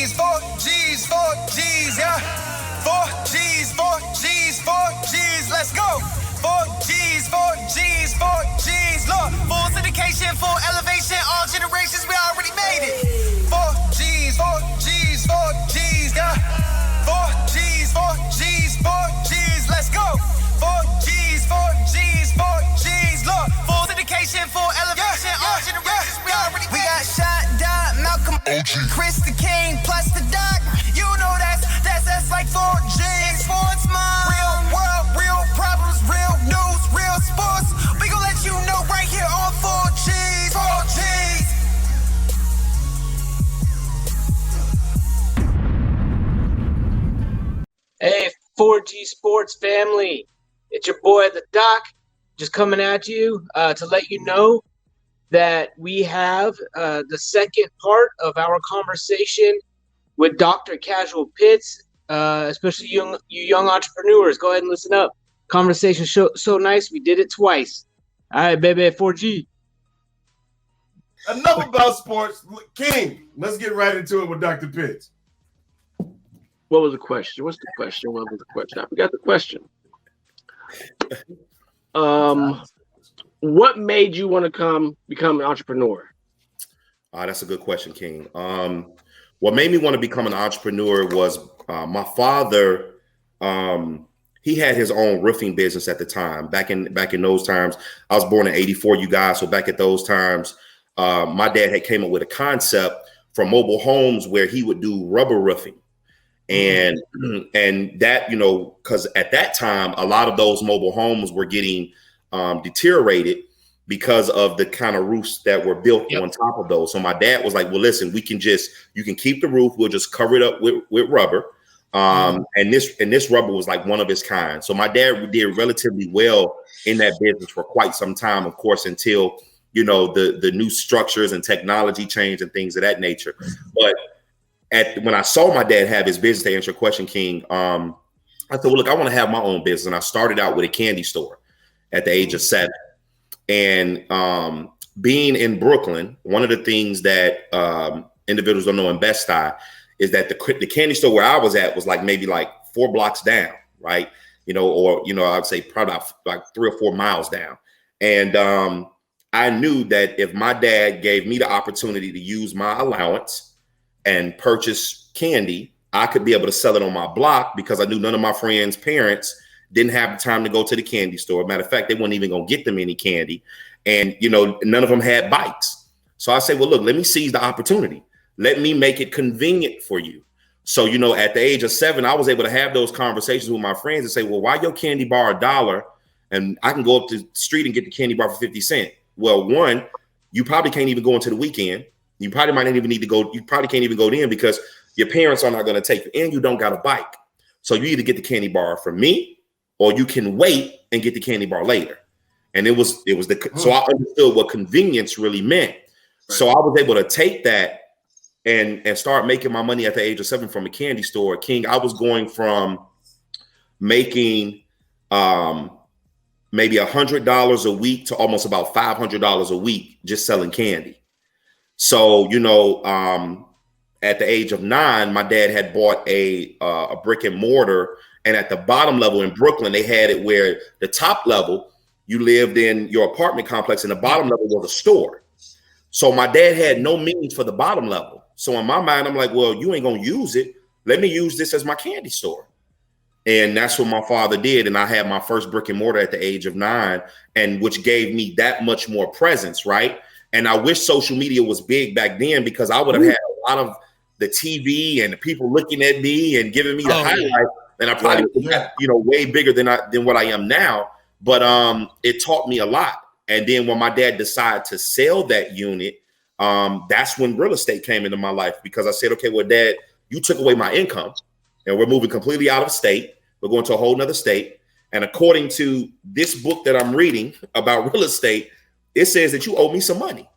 G's, 4G's, yeah. 4G's, 4G's, 4G's, let's go. 4G's, 4G's, 4G's, look. Full syndication, full elevation, all generations, we already made it. 4G's, 4G's, 4G's, yeah. 4G's, 4G's, 4G's, let's go. 4G's, 4G's, 4G's, look. Full syndication, full elevation, all generations, we already made it. We got Shot, Dot, Malcolm, Chris the King, plus the Doc. You know that's like 4G's. Sports Mind. Real world, real problems, real news, real sports. We gon' let you know right here on 4G's. 4G's. Hey, 4G Sports family. It's your boy, the Doc, just coming at you to let you know that we have the second part of our conversation with Dr. Casuel Pitts, especially you young entrepreneurs. Go ahead and listen up. Conversation so nice, we did it twice. All right, baby, 4G. Enough about sports. King, let's get right into it with Dr. Pitts. What was the question? What's the question? What was the question? I forgot the question. What made you want to become an entrepreneur? That's a good question, King. What made me want to become an entrepreneur was my father. He had his own roofing business at the time. Back in those times, I was born in '84, you guys. So back at those times, my dad had came up with a concept for mobile homes where he would do rubber roofing. And that, because at that time, a lot of those mobile homes were getting deteriorated because of the kind of roofs that were built on top of those. So my dad was like, well, listen, you can keep the roof. We'll just cover it up with rubber. And this rubber was like one of its kind. So my dad did relatively well in that business for quite some time, of course, until, the new structures and technology change and things of that nature. But when I saw my dad have his business, to answer your question, King, I said, well, look, I want to have my own business. And I started out with a candy store at the age of 7. And being in Brooklyn, one of the things that individuals don't know in Bed-Stuy is that the candy store where I was at was maybe 4 blocks down, right? I'd say probably about 3 or 4 miles down. And I knew that if my dad gave me the opportunity to use my allowance and purchase candy, I could be able to sell it on my block, because I knew none of my friends' parents didn't have the time to go to the candy store. Matter of fact, they weren't even going to get them any candy. And, none of them had bikes. So I said, well, look, let me seize the opportunity. Let me make it convenient for you. So, at the age of 7, I was able to have those conversations with my friends and say, well, why your candy bar $1 and I can go up the street and get the candy bar for 50 cents? Well, one, you probably can't even go into the weekend. You probably might not even need to go. You probably can't even go in because your parents are not going to take you, and you don't got a bike. So you either get the candy bar from me, or you can wait and get the candy bar later. And so I understood what convenience really meant. Right. So I was able to take that and start making my money at the age of 7 from a candy store. King, I was going from making maybe $100 a week to almost about $500 a week just selling candy. So, at the age of 9, my dad had bought a brick and mortar. And at the bottom level in Brooklyn, they had it where the top level, you lived in your apartment complex, and the bottom level was a store. So my dad had no means for the bottom level. So in my mind, I'm like, well, you ain't going to use it. Let me use this as my candy store. And that's what my father did. And I had my first brick and mortar at the age of 9, and which gave me that much more presence, right? And I wish social media was big back then, because I would have had a lot of the TV and the people looking at me and giving me the highlight. And I probably way bigger than what I am now. But it taught me a lot. And then when my dad decided to sell that unit, that's when real estate came into my life, because I said, okay, well, Dad, you took away my income and we're moving completely out of state. We're going to a whole nother state. And according to this book that I'm reading about real estate, it says that you owe me some money.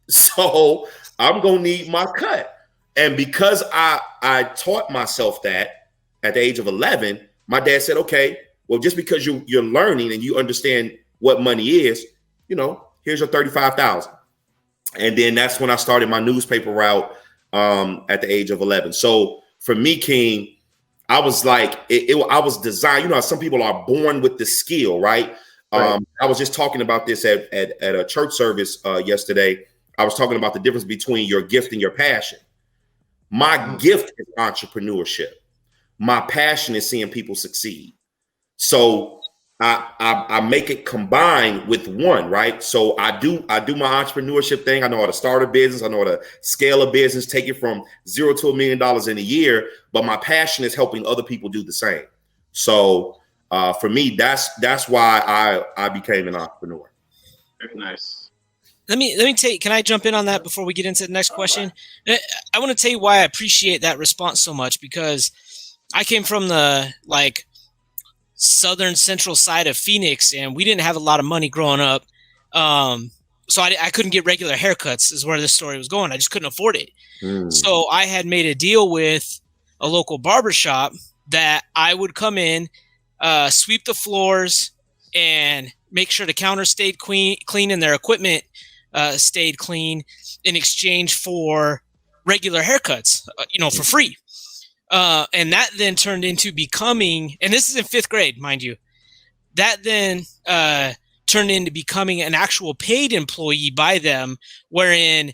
So I'm going to need my cut. And because I taught myself that at the age of 11, my dad said, okay, well, just because you're learning and you understand what money is, here's your $35,000. And then that's when I started my newspaper route at the age of 11. So for me, King, I was like, I was designed. You know, some people are born with the skill, right? I was just talking about this at a church service yesterday. I was talking about the difference between your gift and your passion. My gift is entrepreneurship. My passion is seeing people succeed. So I make it combined with one, right? So I do my entrepreneurship thing. I know how to start a business. I know how to scale a business, take it from $0 to $1 million in a year. But my passion is helping other people do the same. So for me, that's why I became an entrepreneur. Very nice. Let me can I jump in on that before we get into the next question? I want to tell you why I appreciate that response so much, because I came from the southern central side of Phoenix, and we didn't have a lot of money growing up. So I couldn't get regular haircuts is where this story was going. I just couldn't afford it. So I had made a deal with a local barbershop that I would come in, sweep the floors, and make sure the counter stayed clean and their equipment stayed clean in exchange for regular haircuts, for free. And that then turned into becoming, and this is in 5th grade, mind you, that then turned into becoming an actual paid employee by them, wherein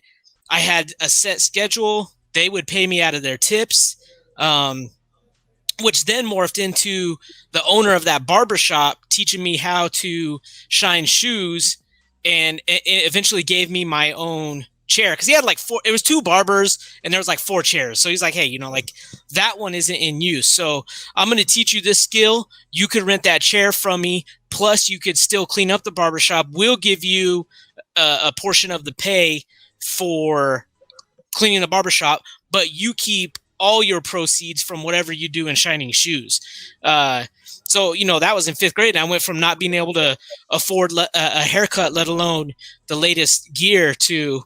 I had a set schedule. They would pay me out of their tips, which then morphed into the owner of that barbershop teaching me how to shine shoes, and it eventually gave me my own chair, because he had it was 2 barbers and there was 4 chairs. So he's like, hey, that one isn't in use, so I'm going to teach you this skill. You could rent that chair from me, plus you could still clean up the barbershop. We'll give you a portion of the pay for cleaning the barbershop, but you keep all your proceeds from whatever you do in shining shoes. So, that was in 5th grade. I went from not being able to afford a haircut, let alone the latest gear, to,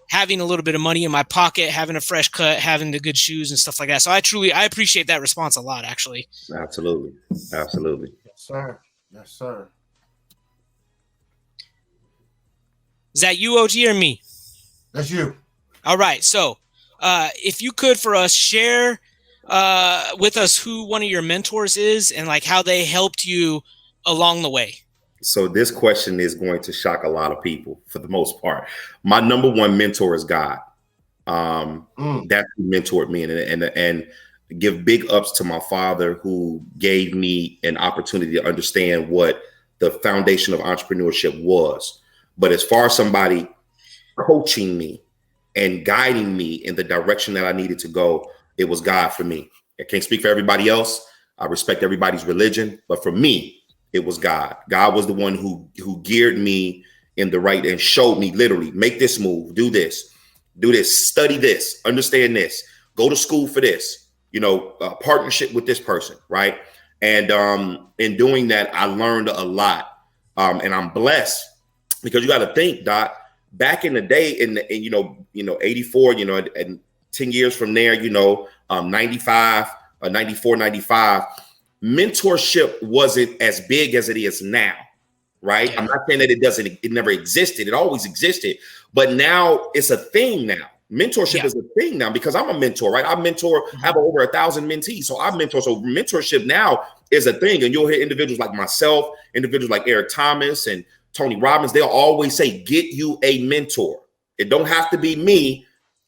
having a little bit of money in my pocket, having a fresh cut, having the good shoes and stuff like that. So I appreciate that response a lot, actually. Absolutely. Absolutely. Yes, sir. Yes, sir. Is that you, OG, or me? That's you. All right. So if you could, for us, share with us who one of your mentors is and how they helped you along the way. So this question is going to shock a lot of people for the most part. My number one mentor is God. That's who mentored me, and give big ups to my father, who gave me an opportunity to understand what the foundation of entrepreneurship was. But as far as somebody coaching me and guiding me in the direction that I needed to go, it was God for me. I can't speak for everybody else. I respect everybody's religion, but for me, it was God. God was the one who geared me in the right and showed me literally, make this move, do this, study this, understand this, go to school for this, partnership with this person, right? And in doing that, I learned a lot, and I'm blessed, because you got to think, Doc, back in the day, in 84, and 10 years from there, 95, 94, 95. Mentorship wasn't as big as it is now, right? I'm not saying that it never existed. It always existed, but now it's a thing now. Mentorship is a thing now, because I'm a mentor, right? I have over 1,000 mentees. So I mentor. So mentorship now is a thing. And you'll hear individuals like myself, individuals like Eric Thomas and Tony Robbins. They'll always say, get you a mentor. It don't have to be me.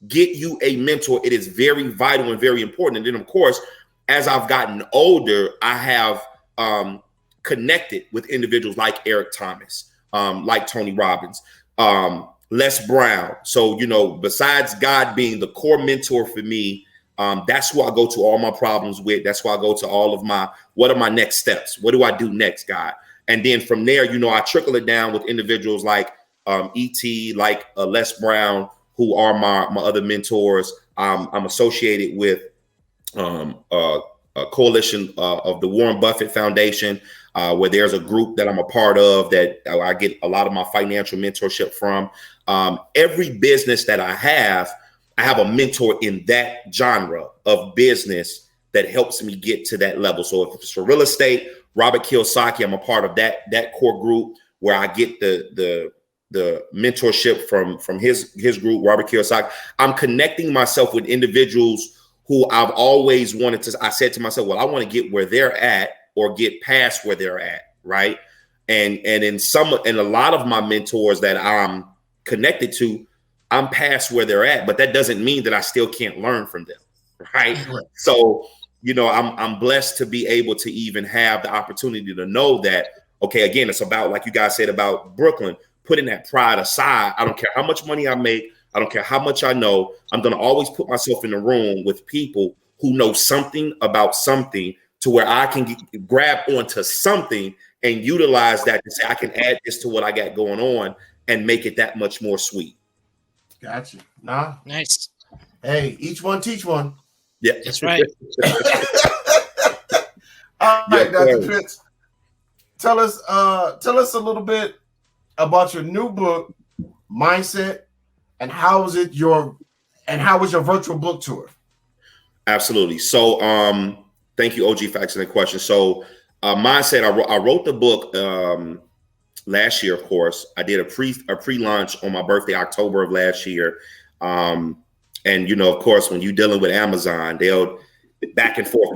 Get you a mentor. It is very vital and very important. And then, of course, as I've gotten older, I have connected with individuals like Eric Thomas, like Tony Robbins, Les Brown. So, besides God being the core mentor for me, that's who I go to all my problems with. That's why I go to all of what are my next steps? What do I do next, God? And then from there, I trickle it down with individuals like E.T., like Les Brown, who are my other mentors. I'm associated with a coalition of the Warren Buffett Foundation, where there's a group that I'm a part of that I get a lot of my financial mentorship from. Every business that I have a mentor in that genre of business that helps me get to that level. So if it's for real estate, Robert Kiyosaki, I'm a part of that core group, where I get the mentorship from his group, Robert Kiyosaki. I'm connecting myself with individuals who I've always wanted to. I said to myself, well, I want to get where they're at or get past where they're at, right? And in a lot of my mentors that I'm connected to, I'm past where they're at, but that doesn't mean that I still can't learn from them, right? So, I'm blessed to be able to even have the opportunity to know that, okay, again, it's about, like you guys said about Brooklyn, putting that pride aside. I don't care how much money I make. I don't care how much I know. I'm going to always put myself in the room with people who know something about something to where I can grab onto something and utilize that to say, I can add this to what I got going on and make it that much more sweet. Gotcha. Nah. Nice. Hey, each one teach one. Yeah, that's right. All right, Dr. Pitts. Tell us a little bit about your new book, Mindset, and how was your virtual book tour? Absolutely. So, thank you, OG, for asking the question. So, Mindset, I wrote the book last year, of course. I did a pre-launch on my birthday, October of last year. And, of course, when you're dealing with Amazon, they'll back and forth.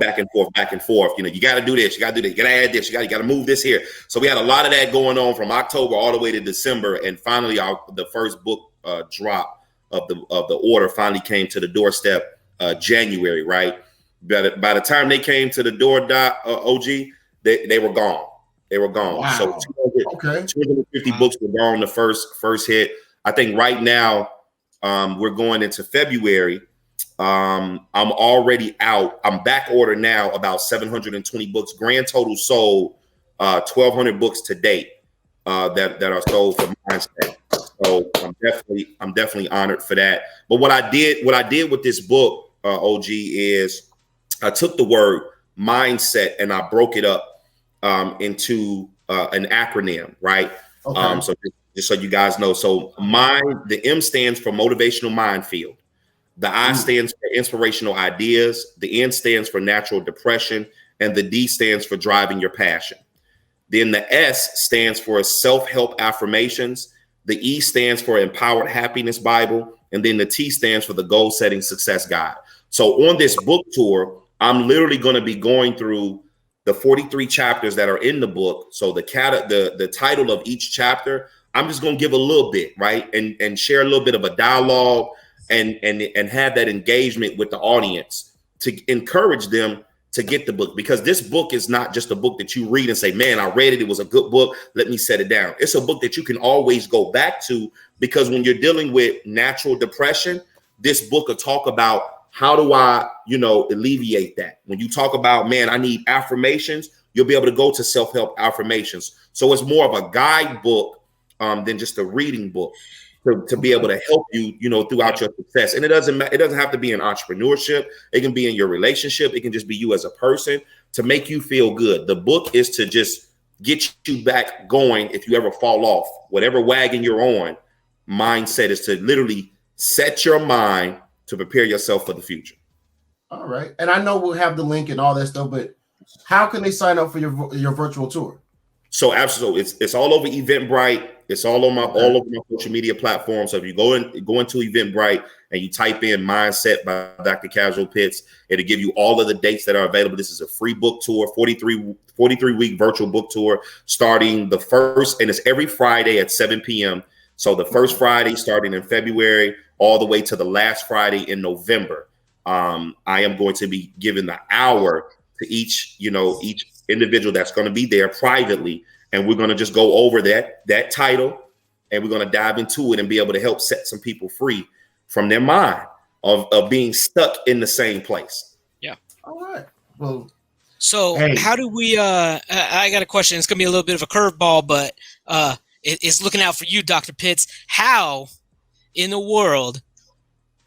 You got to do this, you got to do that, you got to add this, you got to move this here. So we had a lot of that going on from October all the way to December. And finally, the first book drop of the order finally came to the doorstep January, right? By the time they came to the door, OG, they were gone. They were gone. Wow. So 250 books were gone the first hit. I think right now we're going into February. I'm already out. I'm back order now about 720 books. Grand total sold 1,200 books to date that are sold for Mindset. So I'm definitely honored for that. But what I did with this book, OG, is I took the word mindset and I broke it up into an acronym, right? Okay. So just so you guys know, so the M stands for motivational minefield. The I stands for inspirational ideas. The N stands for natural depression. And the D stands for driving your passion. Then the S stands for self-help affirmations. The E stands for empowered happiness Bible. And then the T stands for the goal setting success guide. So on this book tour, I'm literally going to be going through the 43 chapters that are in the book. So the title of each chapter, I'm just going to give a little bit, right? And share a little bit of a dialogue and have that engagement with the audience to encourage them to get the book, because this book is not just a book that you read and say, man, I read it. It was a good book. Let me set it down. It's a book that you can always go back to, because when you're dealing with natural depression, this book will talk about how do I, alleviate that. When you talk about, man, I need affirmations, you'll be able to go to self-help affirmations. So it's more of a guidebook than just a reading book to be able to help you, throughout your success. And it doesn't have to be in entrepreneurship. It can be in your relationship. It can just be you as a person to make you feel good. The book is to just get you back going if you ever fall off. Whatever wagon you're on, mindset is to literally set your mind to prepare yourself for the future. All right. And I know we'll have the link and all that stuff, but how can they sign up for your virtual tour? So absolutely, it's all over Eventbrite. It's all over my social media platforms. So if you go into Eventbrite and you type in Mindset by Dr. Casuel Pitts, it'll give you all of the dates that are available. This is a free book tour, 43-week virtual book tour, starting the first, and it's every Friday at 7 p.m. So the first Friday starting in February all the way to the last Friday in November. I am going to be giving the hour to each individual that's going to be there privately. And we're going to just go over that title, and we're going to dive into it and be able to help set some people free from their mind of being stuck in the same place. Yeah. All right. Well, so how do we, I got a question. It's going to be a little bit of a curveball, but it's looking out for you, Dr. Pitts. How in the world,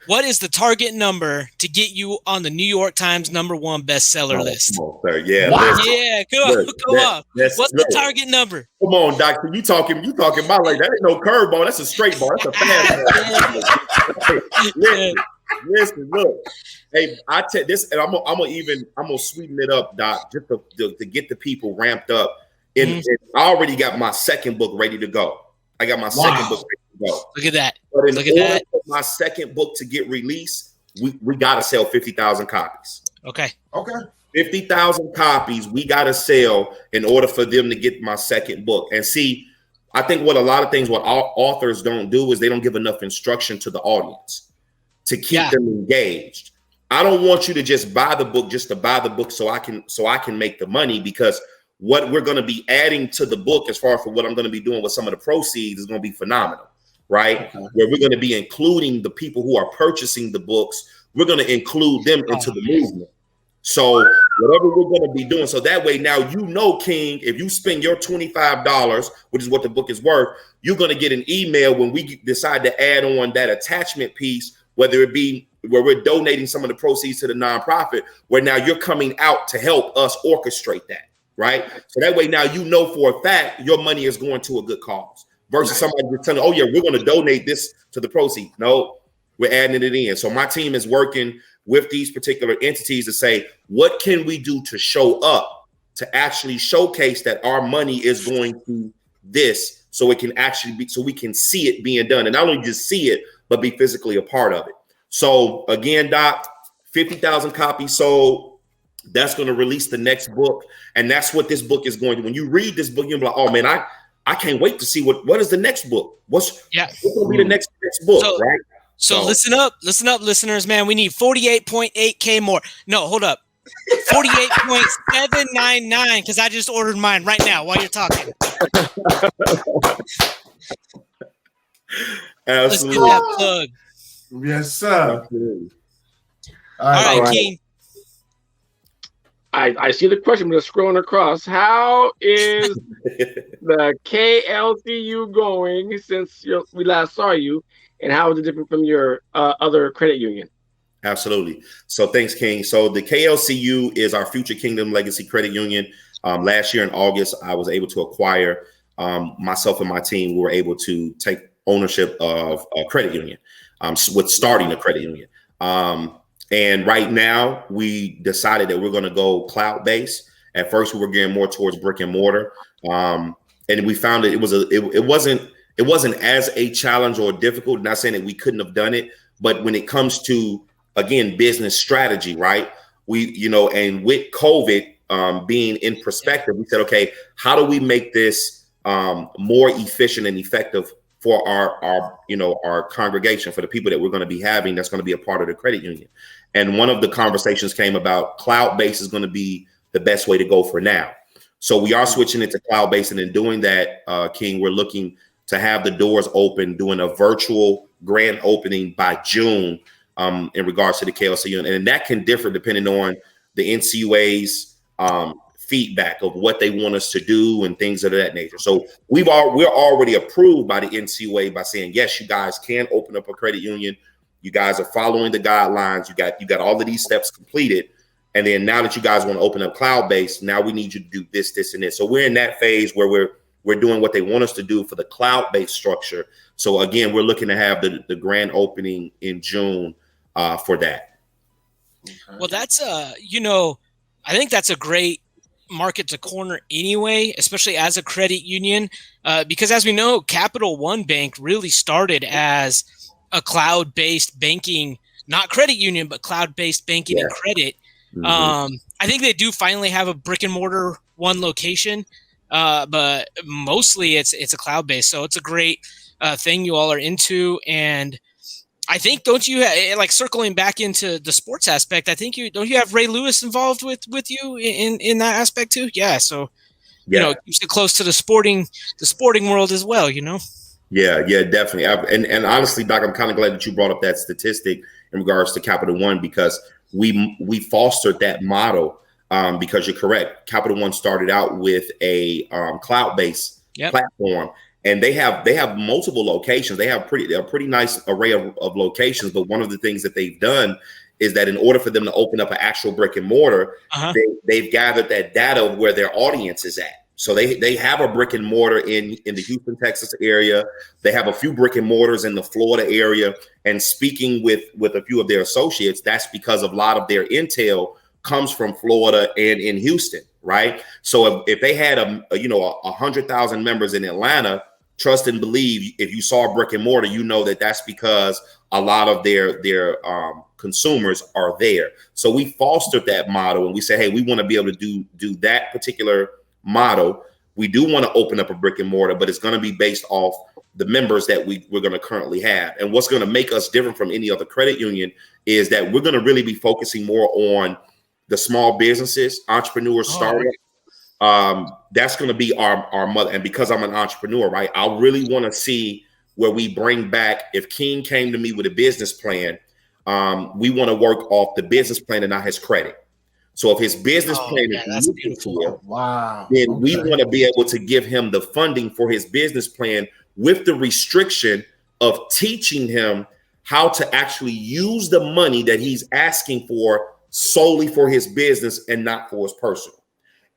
what is the target number to get you on the New York Times #1 bestseller list? Come on, sir. Yeah. Wow. Yeah, come on. What's the target number? Come on, doctor. You talking my like that ain't no curveball. That's a straight ball. That's a fast ball. Listen, look. Hey, I tell this, and I'm gonna sweeten it up, Doc, just to get the people ramped up. And I already got my second book ready to go. I got my second book ready to go. Look at that. But in Look at order that. for my second book to get released, we got to sell 50,000 copies. Okay. 50,000 copies we got to sell in order for them to get my second book. And see, I think what authors don't do is they don't give enough instruction to the audience to keep them engaged. I don't want you to just buy the book just to buy the book so I can make the money, because what we're going to be adding to the book as far as for what I'm going to be doing with some of the proceeds is going to be phenomenal, right? Okay. Where we're going to be including the people who are purchasing the books. We're going to include them into the movement. So whatever we're going to be doing, so that way now King, if you spend your $25, which is what the book is worth, you're going to get an email when we decide to add on that attachment piece, whether it be where we're donating some of the proceeds to the nonprofit, where now you're coming out to help us orchestrate that, right? So that way now for a fact your money is going to a good cause versus somebody just telling, oh yeah, we're going to donate this to the proceeds. No, we're adding it in. So my team is working with these particular entities to say, what can we do to show up to actually showcase that our money is going to this, so it can actually be, so we can see it being done, and not only just see it, but be physically a part of it. So again, Doc, 50,000 copies sold. That's going to release the next book, and that's what this book is going to. When you read this book, you'll be like, "Oh man, I can't wait to see what is the next book. What's going to be the next book?" Right? So listen up, listeners, man. We need 48.8K more. No, hold up, 48.799, because I just ordered mine right now while you're talking. Absolutely. Let's get that plug. Yes, sir. Absolutely. All right, King. I see the question, but scrolling across. How is the KLCU going since we last saw you, and how is it different from your other credit union? Absolutely. So thanks, King. So the KLCU is our Future Kingdom Legacy Credit Union. Last year in August, I was able to acquire, myself and my team were able to take ownership of a credit union, with starting a credit union. And right now we decided that we're going to go cloud-based. At first we were getting more towards brick and mortar. And we found that it wasn't as a challenge or difficult. Not saying that we couldn't have done it, but when it comes to, again, business strategy, right? And with COVID being in perspective, we said, okay, how do we make this more efficient and effective for our congregation, for the people that we're going to be having that's going to be a part of the credit union? And one of the conversations came about cloud-based is going to be the best way to go for now. So we are switching it to cloud-based, and in doing that, King, we're looking to have the doors open, doing a virtual grand opening by June in regards to the KLCU. And that can differ depending on the NCUA's feedback of what they want us to do and things of that nature. So we're already approved by the NCUA by saying, yes, you guys can open up a credit union. You guys are following the guidelines. You got all of these steps completed. And then now that you guys want to open up cloud-based, now we need you to do this, and this. So we're in that phase where we're doing what they want us to do for the cloud-based structure. So again, we're looking to have the grand opening in June for that. Okay. Well, that's I think that's a great market to corner anyway, especially as a credit union, because as we know, Capital One Bank really started as a cloud-based banking, not credit union, but cloud-based banking and credit. Mm-hmm. I think they do finally have a brick and mortar one location, but mostly it's a cloud-based. So it's a great thing you all are into. And I think, don't you like circling back into the sports aspect? I think don't you have Ray Lewis involved with you in that aspect too? Yeah. So, you're close to the sporting world as well, Yeah, definitely. And honestly, Doc, I'm kind of glad that you brought up that statistic in regards to Capital One, because we fostered that model because you're correct. Capital One started out with a cloud-based platform, and they have multiple locations. They have a pretty nice array of locations. But one of the things that they've done is that in order for them to open up an actual brick and mortar, they've gathered that data of where their audience is at. So they have a brick and mortar in the Houston, Texas area. They have a few brick and mortars in the Florida area. And speaking with a few of their associates, that's because a lot of their intel comes from Florida and in Houston, right? So if they had 100,000 members in Atlanta, trust and believe. If you saw a brick and mortar, you know that that's because a lot of their consumers are there. So we fostered that model, and we say, hey, we want to be able to do that particular model. We do want to open up a brick and mortar, but it's going to be based off the members that we're going to currently have. And what's going to make us different from any other credit union is that we're going to really be focusing more on the small businesses, entrepreneurs, startups. That's going to be our mother. And because I'm an entrepreneur, right, I really want to see where we bring back, if King came to me with a business plan, we want to work off the business plan and not his credit. So if his business plan is looking for, then we want to be able to give him the funding for his business plan with the restriction of teaching him how to actually use the money that he's asking for solely for his business and not for his personal.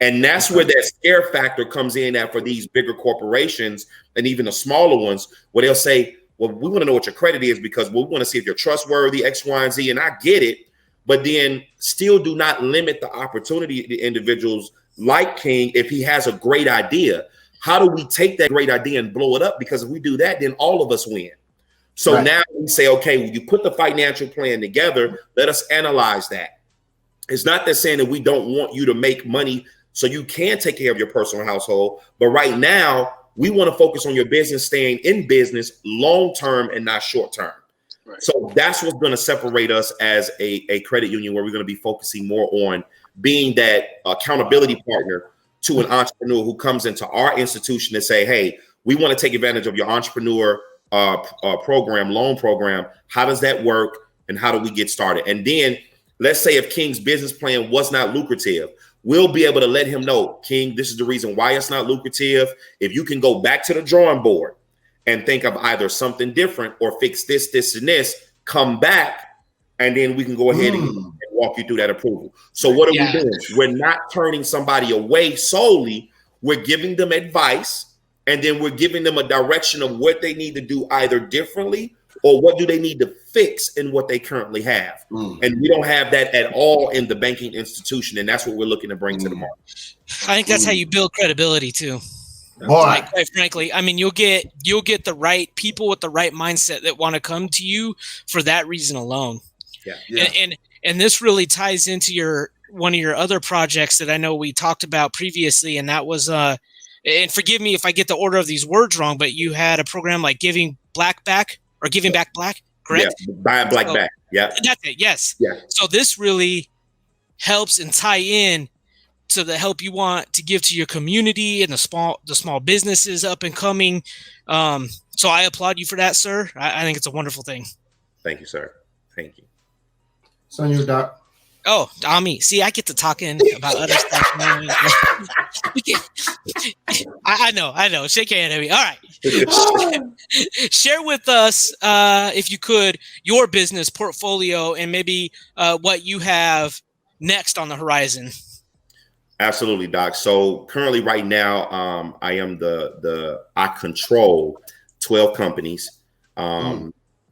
And that's where that scare factor comes in at for these bigger corporations and even the smaller ones, where they'll say, well, we want to know what your credit is because we want to see if you're trustworthy, X, Y, and Z. And I get it, but then still do not limit the opportunity to individuals like King if he has a great idea. How do we take that great idea and blow it up? Because if we do that, then all of us win. So now we say, okay, when you put the financial plan together, let us analyze that. It's not that saying that we don't want you to make money so you can take care of your personal household. But right now, we want to focus on your business staying in business long-term and not short-term. Right. So that's what's going to separate us as a credit union, where we're going to be focusing more on being that accountability partner to an entrepreneur who comes into our institution and say, hey, we want to take advantage of your entrepreneur program, loan program. How does that work? And how do we get started? And then let's say if King's business plan was not lucrative, we'll be able to let him know, King, this is the reason why it's not lucrative. If you can go back to the drawing board and think of either something different or fix this, this, and this, come back, and then we can go ahead and walk you through that approval. So what are we doing? We're not turning somebody away solely. We're giving them advice, and then we're giving them a direction of what they need to do either differently or what do they need to fix in what they currently have. And we don't have that at all in the banking institution, and that's what we're looking to bring to the market. I think that's how you build credibility too. Like, quite frankly, I mean, you'll get the right people with the right mindset that want to come to you for that reason alone. And this really ties into one of your other projects that I know we talked about previously, and that was and forgive me if I get the order of these words wrong, but you had a program like Giving Black Back or Giving Back Black, correct? Yeah, buy a black back. Yeah, that's it. Yes. Yeah. So this really helps and tie in to the help you want to give to your community and the small businesses up and coming. So I applaud you for that, sir. I think it's a wonderful thing. Thank you, sir. Thank you. It's on you, Doc. Oh, Ami. See, I get to talking about other stuff. I know. Shake your hand at me. All right. Share with us, if you could, your business portfolio and maybe what you have next on the horizon. Absolutely, Doc. So currently right now, I control 12 companies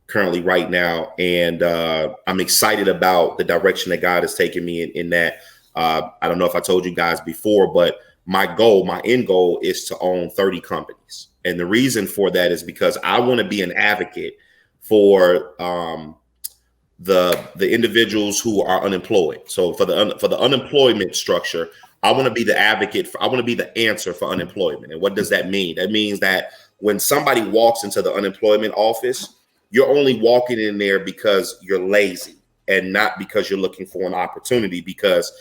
currently right now. And I'm excited about the direction that God has taken me in that. I don't know if I told you guys before, but my end goal is to own 30 companies. And the reason for that is because I want to be an advocate for the individuals who are unemployed. So for the unemployment structure, I want to be the advocate. I want to be the answer for unemployment. And what does that mean? That means that when somebody walks into the unemployment office, you're only walking in there because you're lazy and not because you're looking for an opportunity, because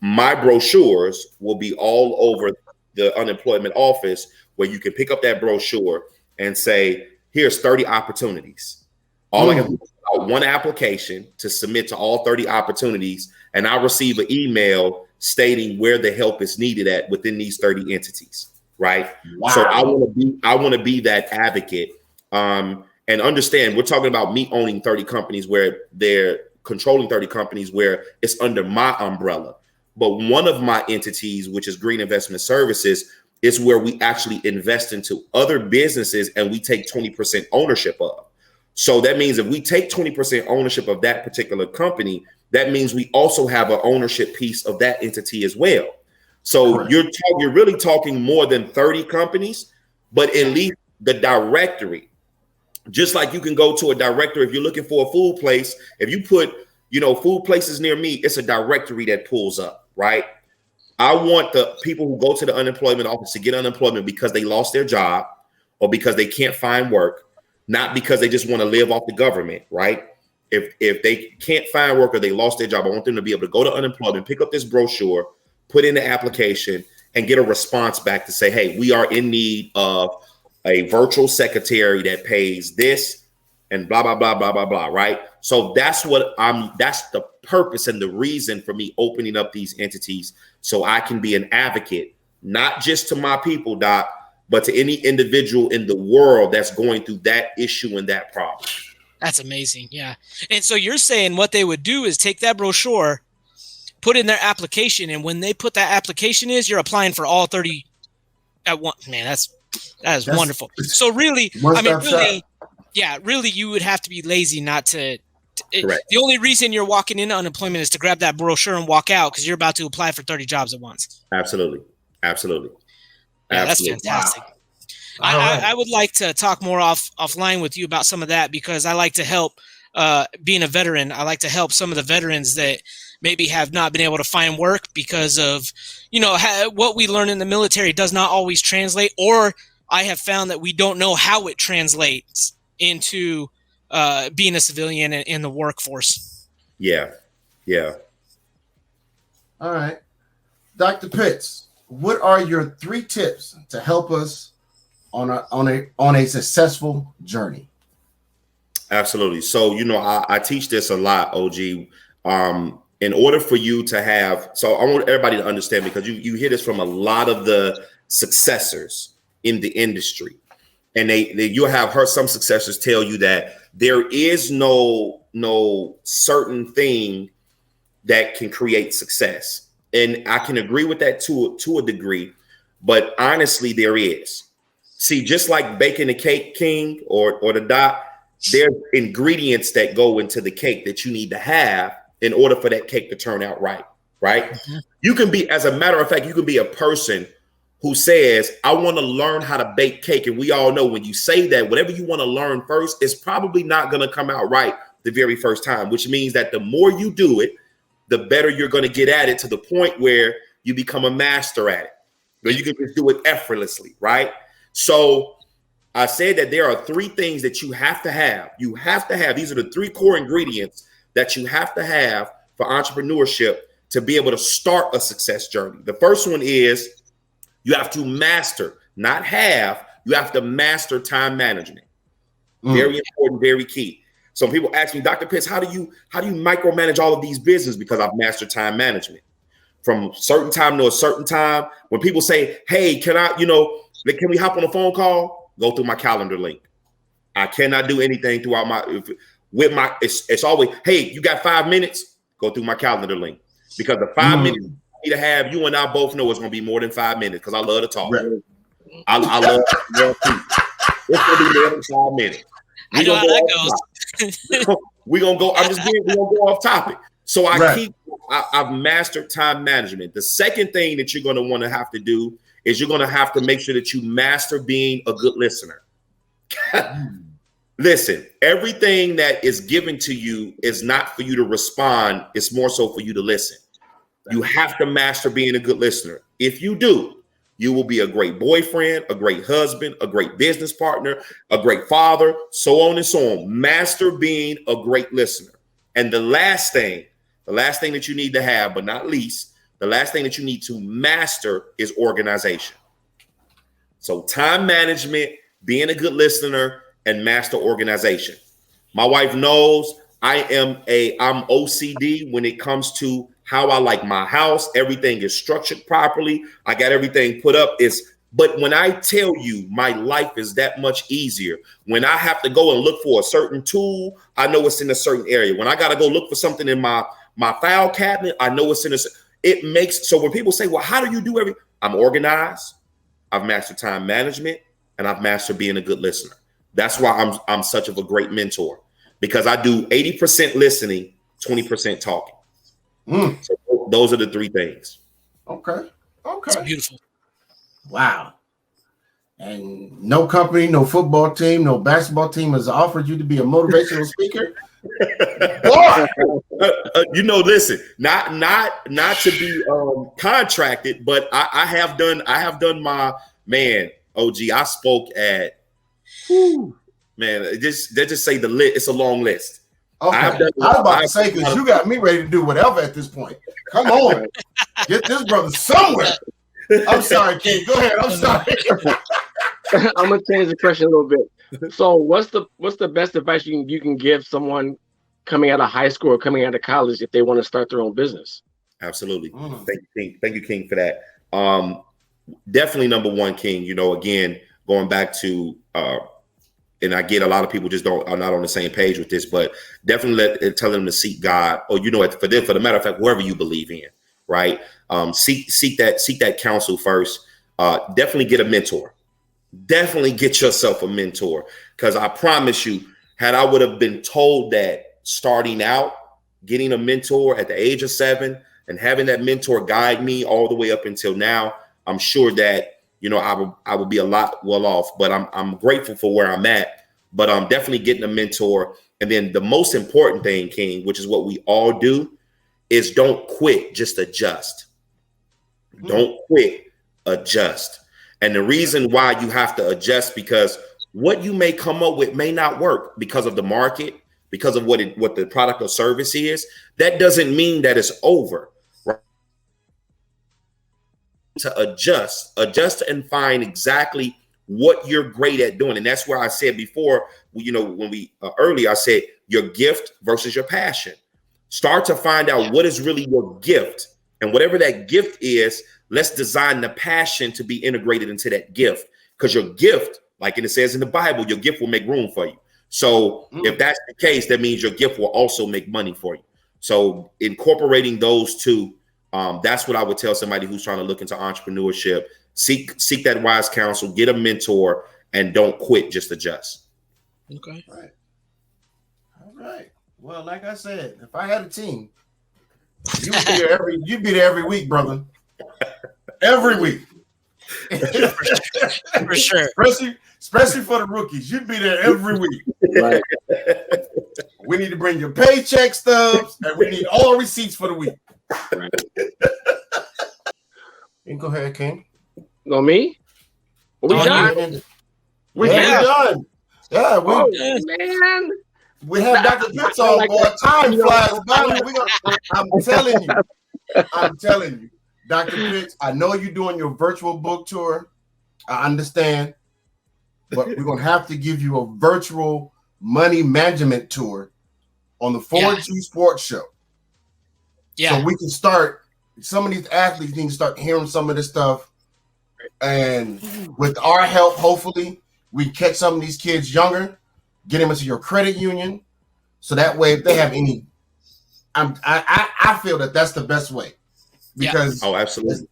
my brochures will be all over the unemployment office where you can pick up that brochure and say, here's 30 opportunities. All I got to do is one application to submit to all 30 opportunities, and I'll receive an email stating where the help is needed at within these 30 entities, right? Wow. So I want to be that advocate. And understand, we're talking about me owning 30 companies where they're controlling 30 companies where it's under my umbrella. But one of my entities, which is Green Investment Services, is where we actually invest into other businesses and we take 20% ownership of. So that means if we take 20% ownership of that particular company, that means we also have an ownership piece of that entity as well. So you're really talking more than 30 companies, but at least the directory. Just like you can go to a directory if you're looking for a food place. If you put, food places near me, it's a directory that pulls up, right? I want the people who go to the unemployment office to get unemployment because they lost their job or because they can't find work, not because they just want to live off the government, right? If they can't find work or they lost their job, I want them to be able to go to unemployment, pick up this brochure, put in the application, and get a response back to say, hey, we are in need of a virtual secretary that pays this and blah, blah, blah, blah, blah, blah, right? So that's that's the purpose and the reason for me opening up these entities so I can be an advocate, not just to my people, Doc, but to any individual in the world that's going through that issue and that problem. That's amazing. Yeah. And so you're saying what they would do is take that brochure, put in their application, and when they put that application you're applying for all 30 at once. Man, that is wonderful. So really, really, you would have to be lazy not to. The only reason you're walking into unemployment is to grab that brochure and walk out because you're about to apply for 30 jobs at once. Absolutely. Yeah, that's fantastic. Wow. I would like to talk more offline with you about some of that because I like to help. Being a veteran, I like to help some of the veterans that maybe have not been able to find work because of, what we learn in the military does not always translate, or I have found that we don't know how it translates into being a civilian in the workforce. Yeah. All right. Dr. Pitts, what are your 3 tips to help us on a successful journey? Absolutely. So, I teach this a lot, OG. In order for you to have, so I want everybody to understand, because you hear this from a lot of the successors in the industry, and you'll have heard some successors tell you that there is no certain thing that can create success. And I can agree with that to a degree, but honestly, there is. See, just like baking a cake, King, or the Doc, there's ingredients that go into the cake that you need to have in order for that cake to turn out right? Mm-hmm. You can be, as a matter of fact, you can be a person who says, I want to learn how to bake cake. And we all know when you say that, whatever you want to learn first is probably not going to come out right the very first time, which means that the more you do it, the better you're going to get at it, to the point where you become a master at it, where you can just do it effortlessly, right? So I said that there are 3 things that you have to have. You have to have, these are the 3 core ingredients that you have to have for entrepreneurship to be able to start a success journey. The first one is you have to master, not have, you have to master time management. Very important, very key. Some people ask me, Dr. Pitts, how do you micromanage all of these business? Because I've mastered time management. From certain time to a certain time, when people say, hey, can we hop on a phone call? Go through my calendar link. I cannot do anything throughout it's always, hey, you got 5 minutes? Go through my calendar link. Because the 5 minutes you need to have, you and I both know it's going to be more than 5 minutes, because I love to talk. Right. I love it's going to be more than 5 minutes. I know how that goes. We're going to go, we're going to go off topic. So I've mastered time management. The second thing that you're going to want to have to do is you're going to have to make sure that you master being a good listener. Listen, everything that is given to you is not for you to respond. It's more so for you to listen. You have to master being a good listener. If you do, you will be a great boyfriend, a great husband, a great business partner, a great father, so on and so on. Master being a great listener. And the last thing that you need to have, but not least, the last thing that you need to master is organization. So time management, being a good listener, and master organization. My wife knows I'm OCD when it comes to how I like my house. Everything is structured properly. I got everything put up. But when I tell you, my life is that much easier. When I have to go and look for a certain tool, I know it's in a certain area. When I got to go look for something in my file cabinet, I know it's in it makes, so when people say, well, how do you do everything? I'm organized. I've mastered time management, and I've mastered being a good listener. That's why I'm such of a great mentor, because I do 80% listening, 20% talking. So those are the 3 things. Okay. It's beautiful. Wow. and no company, no football team, no basketball team has offered you to be a motivational speaker. Boy, listen, not to be contracted, but I have done my man. OG, I spoke at. Man, they just say the list. It's a long list. Okay. I was about to say, because you got me ready to do whatever at this point. Come on, get this brother somewhere. I'm sorry, King. Go ahead. I'm sorry. I'm gonna change the question a little bit. So, what's the best advice you can give someone coming out of high school or coming out of college if they want to start their own business? Absolutely. Thank you, King, for that. Definitely number one, King. Again, going back to and I get a lot of people are not on the same page with this, but definitely tell them to seek God, or for the matter of fact, whoever you believe in, right? Seek that counsel first. Definitely get a mentor. Definitely get yourself a mentor, because I promise you, had I would have been told that starting out, getting a mentor at the age of 7 and having that mentor guide me all the way up until now, I'm sure that I would be a lot well off. But I'm grateful for where I'm at. But I'm definitely getting a mentor. And then the most important thing, King, which is what we all do, is don't quit, just adjust. Don't quit, adjust. And the reason why you have to adjust, because what you may come up with may not work because of the market, because of what the product or service is. That doesn't mean that it's over. Right? To adjust and find exactly what you're great at doing. And that's where I said before, when we earlier, I said your gift versus your passion. Start to find out what is really your gift, and whatever that gift is, let's design the passion to be integrated into that gift. Because your gift, like it says in the Bible, your gift will make room for you. So if that's the case, that means your gift will also make money for you. So incorporating those two, that's what I would tell somebody who's trying to look into entrepreneurship. Seek that wise counsel, get a mentor, and don't quit, just adjust. Okay. All right. Well, like I said, if I had a team, you'd be there every week, brother. Every week. For sure. Especially for the rookies. You'd be there every week. Right. We need to bring your paycheck stubs, and we need all receipts for the week. Right. You can go ahead, King. No, me? We done? We're done. Yeah, man. We have Dr. Pitts on board. Time flies by. I'm telling you, Dr. Pitts, I know you're doing your virtual book tour. I understand. But we're going to have to give you a virtual money management tour on the 4G Sports Show. Yeah. So we can start, some of these athletes need to start hearing some of this stuff. And with our help, hopefully, we catch some of these kids younger, get them into your credit union. So that way, if they have any, I feel that that's the best way. Because absolutely,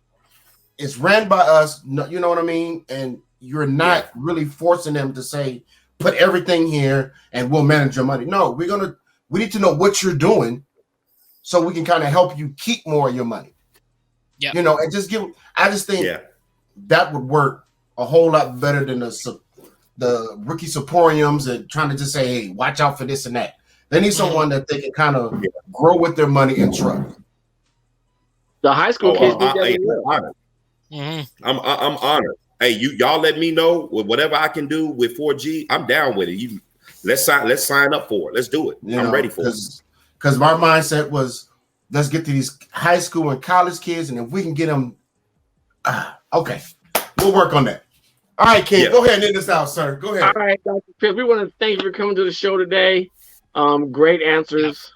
it's ran by us, you know what I mean? And you're not really forcing them to say, put everything here and we'll manage your money. No, we need to know what you're doing so we can kind of help you keep more of your money. Yeah. And I just think that would work a whole lot better than the rookie supportiums and trying to just say, hey, watch out for this and that. They need someone that they can kind of grow with their money and trust. The high school kids I'm honored. Hey, y'all let me know whatever I can do with 4G. I'm down with it. Let's sign up for it. Let's do it. I'm ready for it. Because my mindset was, let's get to these high school and college kids, and if we can get them, okay, we'll work on that. All right, King, go ahead and end this out, sir. Go ahead. All right, Dr. Pitts, we want to thank you for coming to the show today. Great answers.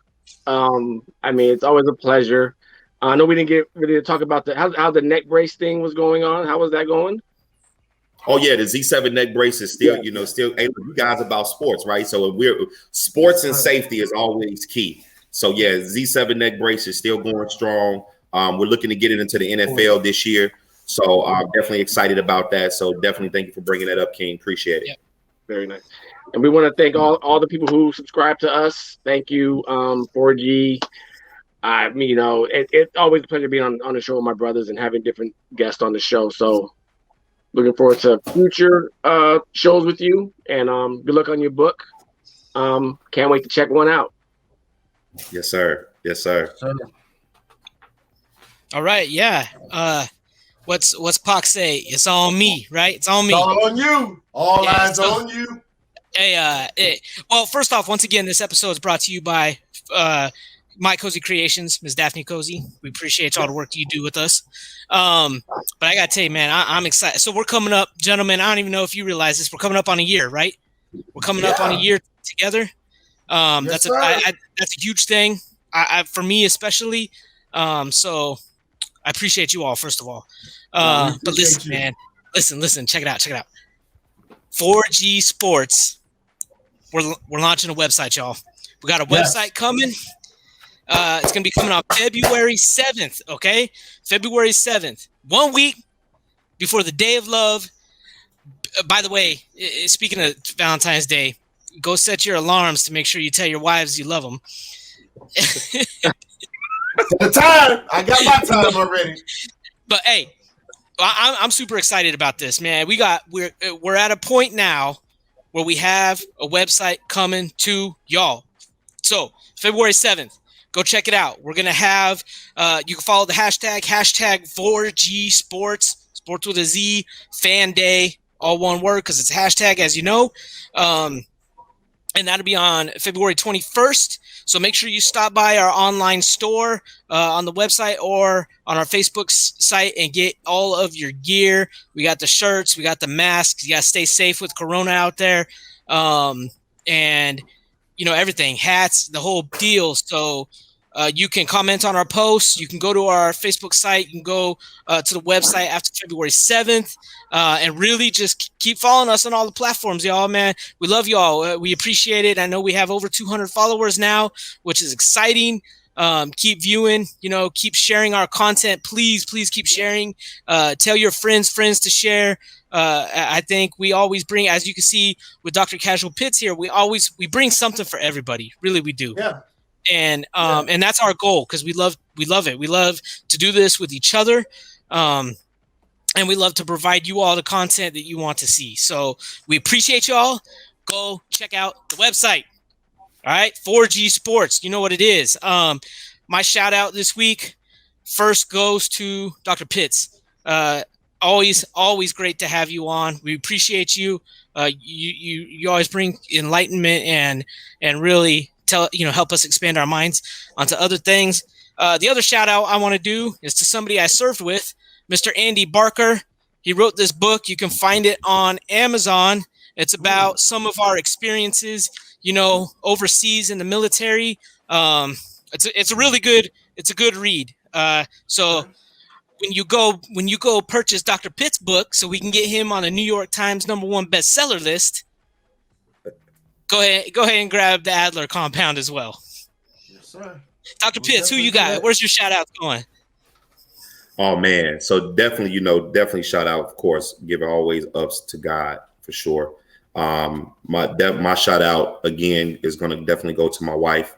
It's always a pleasure. I know we didn't get ready to talk about how the neck brace thing was going on. How was that going? Oh yeah, the Z7 neck brace is still, still. Hey, you guys about sports, right? So sports and safety is always key. So yeah, Z7 neck brace is still going strong. We're looking to get it into the NFL this year. So I'm definitely excited about that. So definitely thank you for bringing that up, King. Appreciate it. Yep. Very nice. And we want to thank all the people who subscribe to us. Thank you, 4G. It's always a pleasure being on the show with my brothers and having different guests on the show. So Looking forward to future shows with you, and good luck on your book. Can't wait to check one out. Yes, sir. Yes, sir. All right, yeah. What's Pac say? It's on me, right? It's on me. It's all on you. All eyes on you. Hey, well, first off, once again, this episode is brought to you by My Cozy Creations, Ms. Daphne Cozy. We appreciate all the work you do with us. But I gotta tell you, man, I'm excited. So we're coming up, gentlemen. I don't even know if you realize this. We're coming up on a year, right? We're coming up on a year together. That's a huge thing. For me especially. So I appreciate you all, first of all. But listen, man, listen, check it out. 4G Sports. We're launching a website, y'all. We got a website coming. It's going to be coming out February 7th, okay? February 7th. 1 week before the Day of Love. By the way, speaking of Valentine's Day, go set your alarms to make sure you tell your wives you love them. The time. I got my time already. But hey, I'm super excited about this, man. We're at a point now where we have a website coming to y'all. So February 7th, go check it out. We're gonna have you can follow the hashtag 4G Sports, sports with a Z, Fan Day, all one word because it's a hashtag, as you know. And that'll be on February 21st. So make sure you stop by our online store on the website or on our Facebook site and get all of your gear. We got the shirts, we got the masks. You got to stay safe with Corona out there. And, you know, everything, hats, the whole deal. So you can comment on our posts. You can go to our Facebook site. You can go to the website after February 7th. And really just keep following us on all the platforms, y'all, man. We love y'all. We appreciate it. I know we have over 200 followers now, which is exciting. Keep viewing, you know, keep sharing our content. Please keep sharing. Tell your friends to share. I think we always bring, as you can see with Dr. Casuel Pitts here, we bring something for everybody. Really, we do. Yeah. And that's our goal because we love it. We love to do this with each other. And we love to provide you all the content that you want to see. So we appreciate y'all. Go check out the website. All right. 4G Sports. You know what it is. My shout out this week first goes to Dr. Pitts. Always great to have you on. We appreciate you. You always bring enlightenment and really help us expand our minds onto other things. The other shout out I want to do is to somebody I served with, Mr. Andy Barker. He wrote this book. You can find it on Amazon. It's about some of our experiences, you know, overseas in the military. It's a really good, it's a good read. So when you go purchase Dr. Pitt's book so we can get him on a New York Times #1 bestseller list, go ahead and grab the Adler Compound as well. Yes, sir. Dr. Pitts, who you got? Where's your shout outs going? Oh man, so definitely shout out, of course, giving always ups to God for sure. My shout out again is going to definitely go to my wife.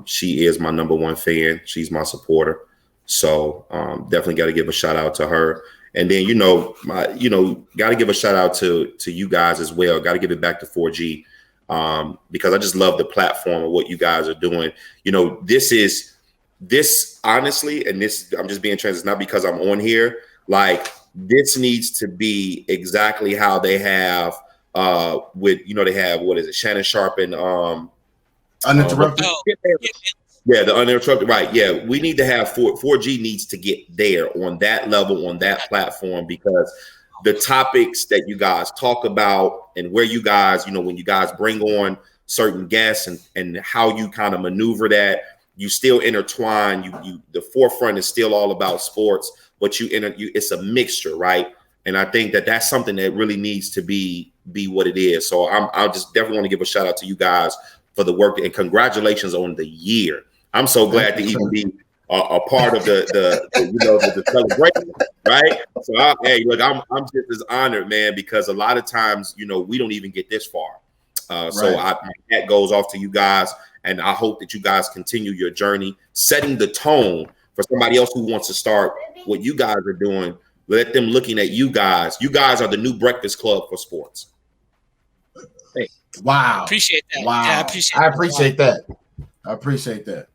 She is my #1 fan. She's my supporter. So definitely got to give a shout out to her. And then, got to give a shout out to you guys as well. Got to give it back to 4G because I just love the platform of what you guys are doing. You know, this honestly, and this, I'm just being transparent, not because I'm on here. Like, this needs to be exactly how they have they have, what is it, Shannon Sharp and Uninterrupted. Yeah, the uninterrupted, right. Yeah, we need to have 4G needs to get there on that level, on that platform, because the topics that you guys talk about and where you guys, when you guys bring on certain guests and how you kind of maneuver that, you still intertwine, the forefront is still all about sports, but it's a mixture, right? And I think that that's something that really needs to be what it is. So I just definitely want to give a shout out to you guys for the work, and congratulations on the year. I'm so glad to even be a part of the celebration, right? So I'm just as honored, man, because a lot of times, we don't even get this far. So my hat goes off to you guys, and I hope that you guys continue your journey, setting the tone for somebody else who wants to start what you guys are doing let them looking at you guys. You guys are the new breakfast club for sports. Wow. Appreciate that. Wow. Yeah, I appreciate that. I appreciate that.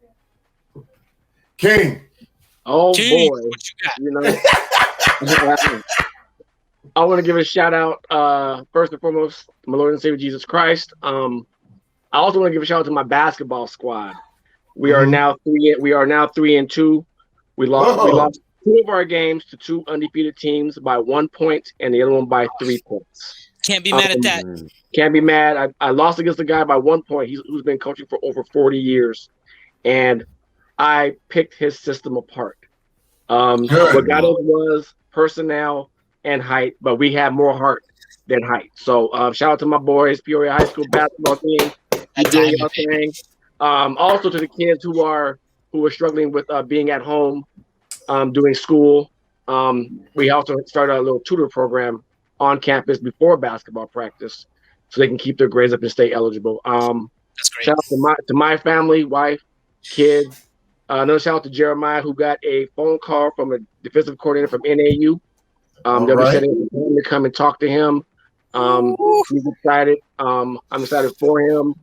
King. Oh King, boy. what you got? You know, I want to give a shout out, first and foremost, to my Lord and Savior Jesus Christ. I also want to give a shout out to my basketball squad. We are now 3-2. We lost 2 of our games to 2 undefeated teams by 1 point, and the other one by 3 points. Can't be mad at that. Can't be mad. I lost against a guy by 1 point. Who's been coaching for over 40 years, and I picked his system apart. What got us was personnel and height, but we have more heart than height. So shout out to my boys, Peoria High School basketball team. Doing your thing. Also to the kids who are struggling with being at home, doing school. We also started a little tutor program on campus before basketball practice, so they can keep their grades up and stay eligible. That's great. Shout out to my family, wife, kids. Another shout out to Jeremiah, who got a phone call from a defensive coordinator from NAU. They'll be setting up to come and talk to him. He's excited. I'm excited for him.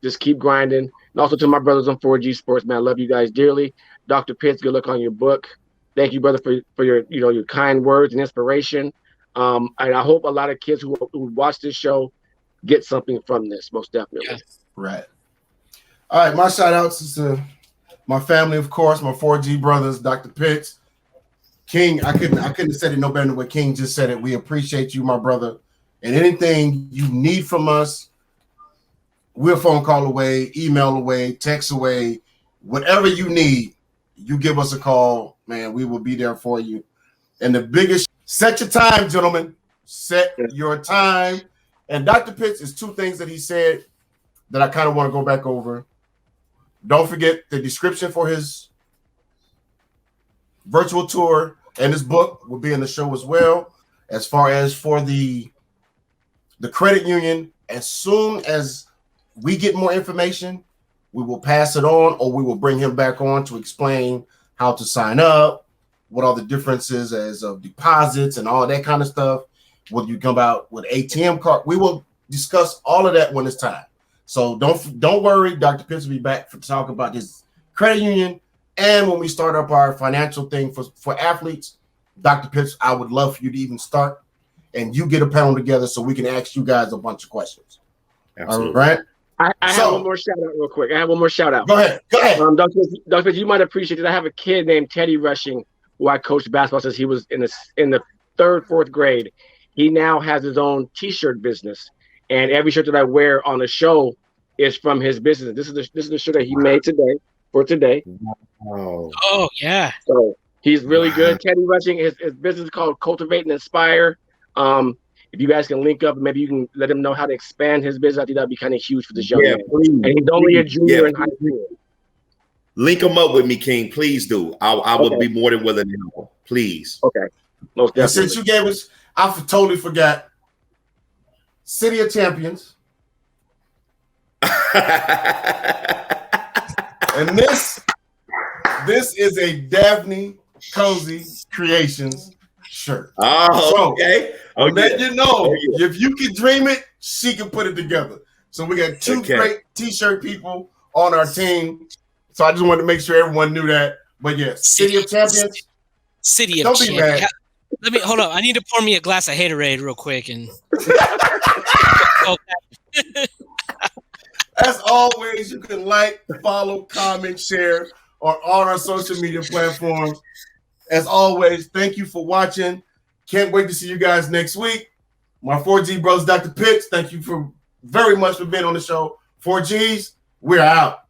Just keep grinding. And also to my brothers on 4G Sports, man, I love you guys dearly. Dr. Pitts, good luck on your book. Thank you, brother, for your your kind words and inspiration. And I hope a lot of kids who watch this show get something from this, most definitely. Yeah. Right. All right, my shout outs is to my family, of course, my 4G brothers, Dr. Pitts. King, I couldn't have said it no better than what King just said it. We appreciate you, my brother. And anything you need from us, we're a phone call away, email away, text away, whatever you need, you give us a call, man. We will be there for you. And the biggest, set your time, gentlemen. Set your time. And Dr. Pitts is 2 things that he said that I kind of want to go back over. Don't forget the description for his virtual tour and his book will be in the show as well. As far as for the credit union, as soon as we get more information, we will pass it on, or we will bring him back on to explain how to sign up, what are the differences as of deposits and all that kind of stuff. When you come out with ATM card, we will discuss all of that when it's time. So don't worry, Dr. Pitts will be back to talk about his credit union. And when we start up our financial thing for athletes, Dr. Pitts, I would love for you to even start and you get a panel together so we can ask you guys a bunch of questions. Absolutely. All right. I have one more shout out real quick. Go ahead. Dr. Pitts, you might appreciate it. I have a kid named Teddy Rushing who I coached basketball since he was in the 3rd, 4th grade. He now has his own T-shirt business, and every shirt that I wear on the show is from his business. This is the shirt that he made today. Wow. Oh yeah. So he's really good. Teddy Rushing, his business is called Cultivate and Inspire. If you guys can link up, maybe you can let him know how to expand his business. I think that'd be kind of huge for this young man. Please, and he's only a junior in high school. Link him up with me, King. Please do. I would be more than willing to help. Please. Okay. Most definitely. And since you gave us, I totally forgot. City of Champions. And this is a Daphne Cozy Creations shirt. Oh, okay. Let you know, if you can dream it, she can put it together. So we got 2 great T-shirt people on our team. So I just wanted to make sure everyone knew that. But yeah, City of Champions. City of Don't be Champions. mad. Let me hold on. I need to pour me a glass of Haterade real quick and. As always, you can like, follow, comment, share on all our social media platforms. As always, thank you for watching. Can't wait to see you guys next week. My 4G brothers, Dr. Pitts, thank you very much for being on the show. 4Gs, we're out.